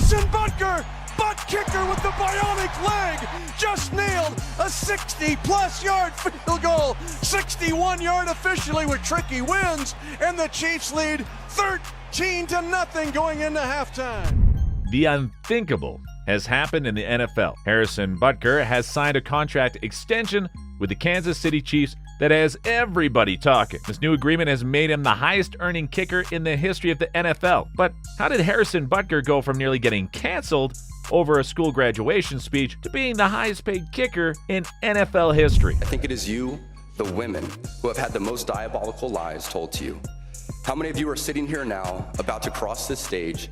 Harrison Butker, butt kicker with the bionic leg, just nailed a 60-plus yard field goal. 61-yard officially with Tricky wins, and the Chiefs lead 13-0 going into halftime. The unthinkable has happened in the NFL. Harrison Butker has signed a contract extension with the Kansas City Chiefs that has everybody talking. This new agreement has made him the highest-earning kicker in the history of the NFL. But how did Harrison Butker go from nearly getting canceled over a school graduation speech to being the highest-paid kicker in NFL history? I think it is you, the women, who have had the most diabolical lies told to you. How many of you are sitting here now, about to cross this stage,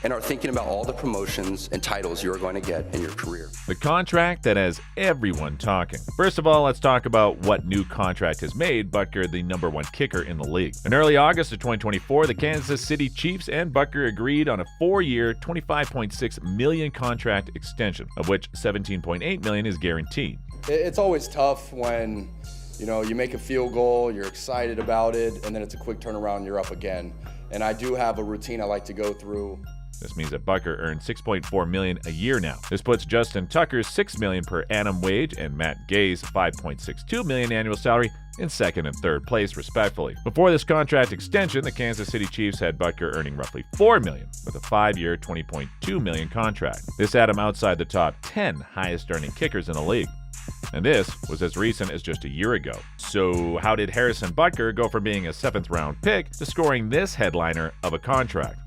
and are thinking about all the promotions and titles you are going to get in your career? The contract that has everyone talking. First of all, let's talk about what new contract has made Butker the #1 kicker in the league. In early August of 2024, the Kansas City Chiefs and Butker agreed on a 4-year, $25.6 million contract extension, of which $17.8 million is guaranteed. It's always tough when, you make a field goal, you're excited about it, and then it's a quick turnaround and you're up again. And I do have a routine I like to go through. This means that Butker earns $6.4 million a year now. This puts Justin Tucker's $6 million per annum wage and Matt Gay's $5.62 million annual salary in second and third place, respectively. Before this contract extension, the Kansas City Chiefs had Butker earning roughly $4 million with a 5-year, $20.2 million contract. This had him outside the top 10 highest-earning kickers in the league. And this was as recent as just a year ago. So how did Harrison Butker go from being a 7th-round pick to scoring this headliner of a contract?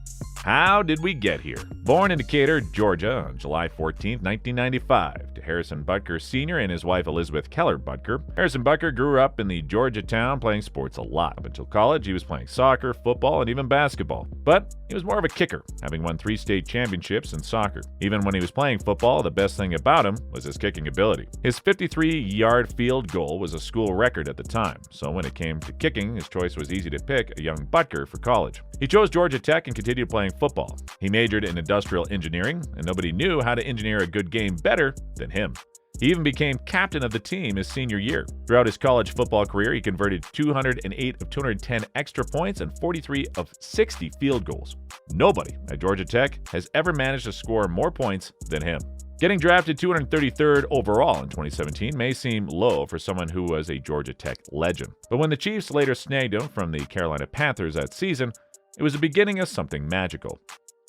How did we get here? Born in Decatur, Georgia on July 14, 1995, to Harrison Butker Sr. and his wife Elizabeth Keller Butker. Harrison Butker grew up in the Georgia town playing sports a lot. Up until college, he was playing soccer, football, and even basketball. But he was more of a kicker, having won 3 state championships in soccer. Even when he was playing football, the best thing about him was his kicking ability. His 53-yard field goal was a school record at the time, so when it came to kicking, his choice was easy to pick: a young Butker for college. He chose Georgia Tech and continued playing football. He majored in industrial engineering, and nobody knew how to engineer a good game better than him. He even became captain of the team his senior year. Throughout his college football career, he converted 208 of 210 extra points and 43 of 60 field goals. Nobody at Georgia Tech has ever managed to score more points than him. Getting drafted 233rd overall in 2017 may seem low for someone who was a Georgia Tech legend. But when the Chiefs later snagged him from the Carolina Panthers that season, it was the beginning of something magical.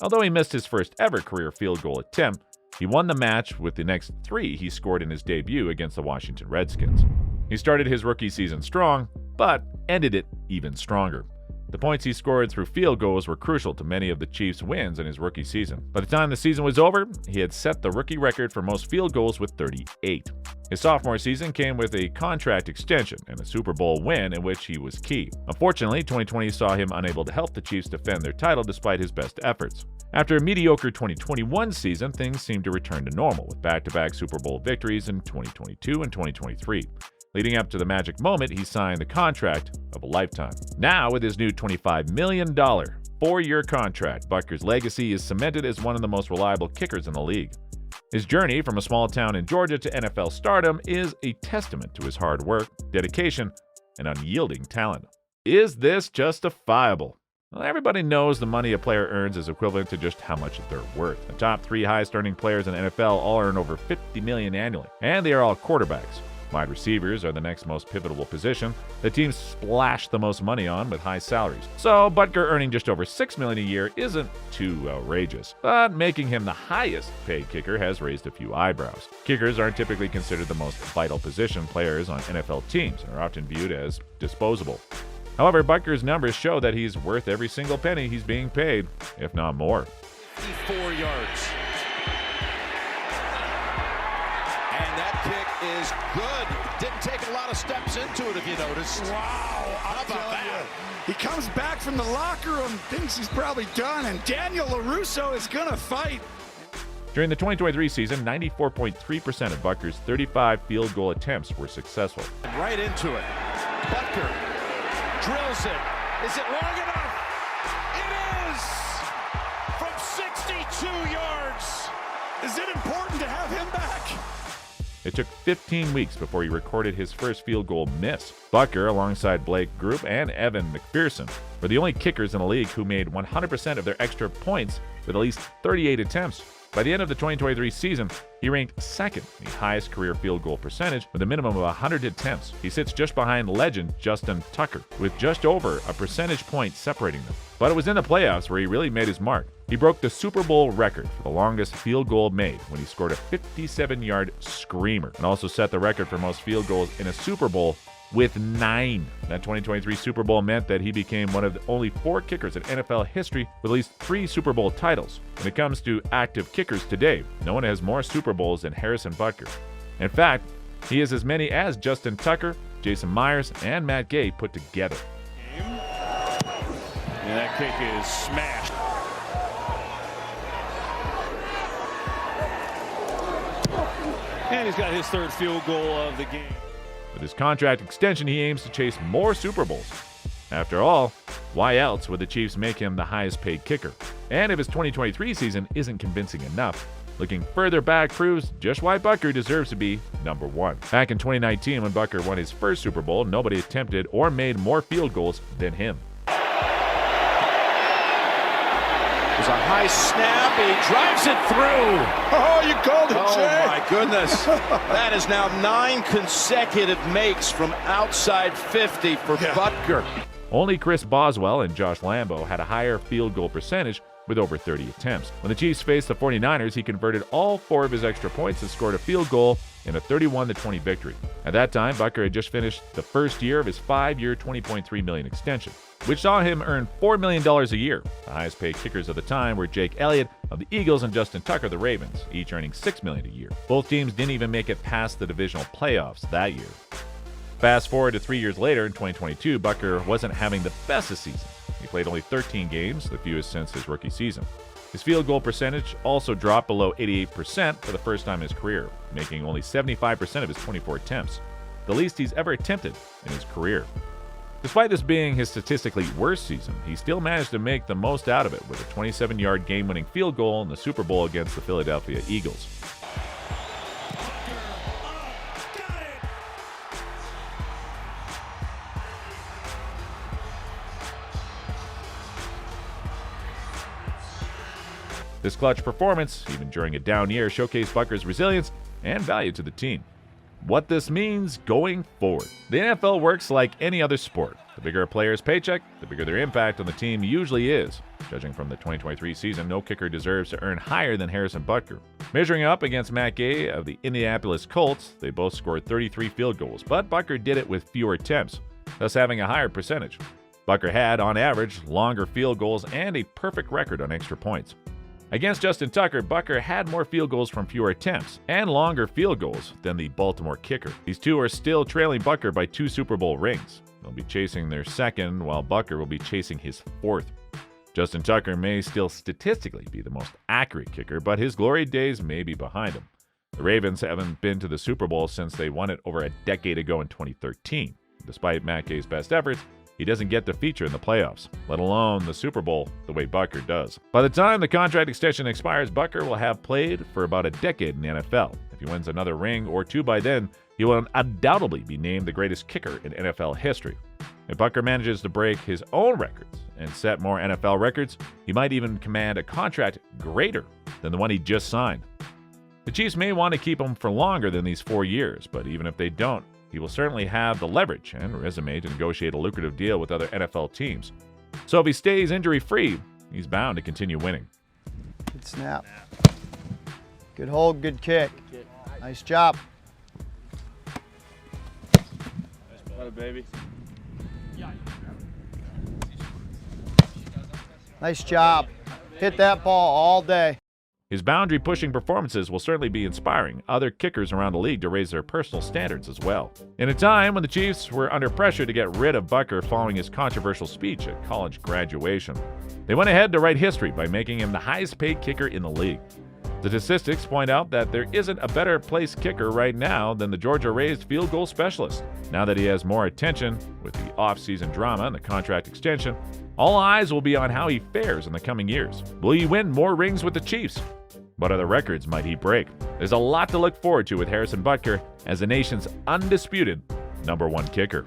Although he missed his first ever career field goal attempt, he won the match with the next 3 he scored in his debut against the Washington Redskins. He started his rookie season strong, but ended it even stronger. The points he scored through field goals were crucial to many of the Chiefs' wins in his rookie season. By the time the season was over, he had set the rookie record for most field goals with 38. His sophomore season came with a contract extension and a Super Bowl win in which he was key. Unfortunately, 2020 saw him unable to help the Chiefs defend their title despite his best efforts. After a mediocre 2021 season, things seemed to return to normal with back-to-back Super Bowl victories in 2022 and 2023. Leading up to the magic moment, he signed the contract of a lifetime. Now, with his new $25 million 4-year contract, Butker's legacy is cemented as one of the most reliable kickers in the league. His journey from a small town in Georgia to NFL stardom is a testament to his hard work, dedication, and unyielding talent. Is this justifiable? Well, everybody knows the money a player earns is equivalent to just how much they're worth. The top 3 highest-earning players in the NFL all earn over $50 million annually, and they are all quarterbacks. Wide receivers are the next most pivotal position the teams splash the most money on with high salaries. So Butker earning just over $6 million a year isn't too outrageous, but making him the highest paid kicker has raised a few eyebrows. Kickers aren't typically considered the most vital position players on NFL teams and are often viewed as disposable. However, Butker's numbers show that he's worth every single penny he's being paid, if not more. 4 yards. And that kick is good. Didn't take a lot of steps into it, if you noticed. Wow, How about that? He comes back from the locker room, thinks he's probably done, and Daniel LaRusso is going to fight. During the 2023 season, 94.3% of Butker's 35 field goal attempts were successful. Right into it. Butker drills it. Is it long enough? It is! From 62 yards. Is it important to have him back? It took 15 weeks before he recorded his first field goal miss. Butker, alongside Blake Group and Evan McPherson, were the only kickers in the league who made 100% of their extra points with at least 38 attempts. By the end of the 2023 season, he ranked second in the highest career field goal percentage with a minimum of 100 attempts. He sits just behind legend Justin Tucker, with just over a percentage point separating them. But it was in the playoffs where he really made his mark. He broke the Super Bowl record for the longest field goal made when he scored a 57-yard screamer, and also set the record for most field goals in a Super Bowl with 9. That 2023 Super Bowl meant that he became one of the only 4 kickers in NFL history with at least 3 Super Bowl titles. When it comes to active kickers today, no one has more Super Bowls than Harrison Butker. In fact, he has as many as Justin Tucker, Jason Myers, and Matt Gay put together. And that kick is smashed. And he's got his third field goal of the game. With his contract extension, he aims to chase more Super Bowls. After all, why else would the Chiefs make him the highest paid kicker? And if his 2023 season isn't convincing enough, looking further back proves just why Butker deserves to be number 1. Back in 2019, when Butker won his first Super Bowl, nobody attempted or made more field goals than him. There's a high snap. He drives it through. Oh, you called it, Jay. Oh, my goodness. That is now 9 consecutive makes from outside 50 for Butker. Only Chris Boswell and Josh Lambo had a higher field goal percentage with over 30 attempts. When the Chiefs faced the 49ers, he converted all 4 of his extra points and scored a field goal in a 31-20 victory. At that time, Butker had just finished the first year of his 5-year, $20.3 million extension, which saw him earn $4 million a year. The highest paid kickers of the time were Jake Elliott of the Eagles and Justin Tucker of the Ravens, each earning $6 million a year. Both teams didn't even make it past the divisional playoffs that year. Fast forward to 3 years later, in 2022, Butker wasn't having the best of seasons. He played only 13 games, the fewest since his rookie season. His field goal percentage also dropped below 88% for the first time in his career, making only 75% of his 24 attempts, the least he's ever attempted in his career. Despite this being his statistically worst season, he still managed to make the most out of it with a 27-yard game-winning field goal in the Super Bowl against the Philadelphia Eagles. This clutch performance, even during a down year, showcased Butker's resilience and value to the team. What this means going forward. The NFL works like any other sport. The bigger a player's paycheck, the bigger their impact on the team usually is. Judging from the 2023 season, no kicker deserves to earn higher than Harrison Butker. Measuring up against Matt Gay of the Indianapolis Colts, they both scored 33 field goals, but Butker did it with fewer attempts, thus having a higher percentage. Butker had, on average, longer field goals and a perfect record on extra points. Against Justin Tucker, Butker had more field goals from fewer attempts and longer field goals than the Baltimore kicker. These two are still trailing Butker by 2 Super Bowl rings. They'll be chasing their second, while Butker will be chasing his 4th. Justin Tucker may still statistically be the most accurate kicker, but his glory days may be behind him. The Ravens haven't been to the Super Bowl since they won it over a decade ago in 2013. Despite Matt Gay's best efforts, he doesn't get to feature in the playoffs, let alone the Super Bowl, the way Butker does. By the time the contract extension expires, Butker will have played for about a decade in the NFL. If he wins another ring or 2 by then, he will undoubtedly be named the greatest kicker in NFL history. If Butker manages to break his own records and set more NFL records, he might even command a contract greater than the one he just signed. The Chiefs may want to keep him for longer than these 4 years, but even if they don't, he will certainly have the leverage and resume to negotiate a lucrative deal with other NFL teams. So if he stays injury-free, he's bound to continue winning. Good snap. Good hold, good kick. Nice job. Got it, baby. Nice job. Hit that ball all day. His boundary-pushing performances will certainly be inspiring other kickers around the league to raise their personal standards as well. In a time when the Chiefs were under pressure to get rid of Butker following his controversial speech at college graduation, they went ahead to write history by making him the highest-paid kicker in the league. The statistics point out that there isn't a better-placed kicker right now than the Georgia-raised field goal specialist. Now that he has more attention with the off-season drama and the contract extension, all eyes will be on how he fares in the coming years. Will he win more rings with the Chiefs? What other records might he break? There's a lot to look forward to with Harrison Butker as the nation's undisputed #1 kicker.